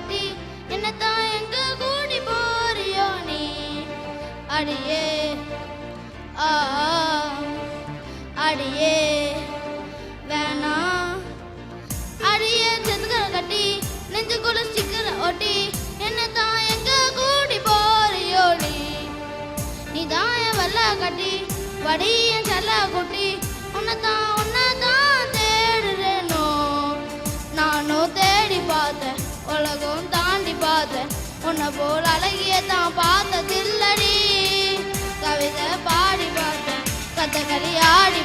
ஒட்டி என்னத்தான் எங்க கூடி போறியோ நீ அடியே ஆ அடியே வேணாம் அடியே செதுக்கிற கட்டி நெஞ்சுக்குள்ள ஸ்டிக்கர ஒட்டி என்னத்தான் எங்க கூடி போறியோ நீ தான் என் வெள்ள கட்டி வடி என் செல்ல குட்டி உன்னதான் தேடுறேனோ நானும் தேடி பார்த்தேன் உலகம் தாண்டி பார்த்தேன் உன்னை போல் அழகிய தான் பார்த்ததில்லடி கவிதை பாடி பார்த்தேன் கதகளி ஆடி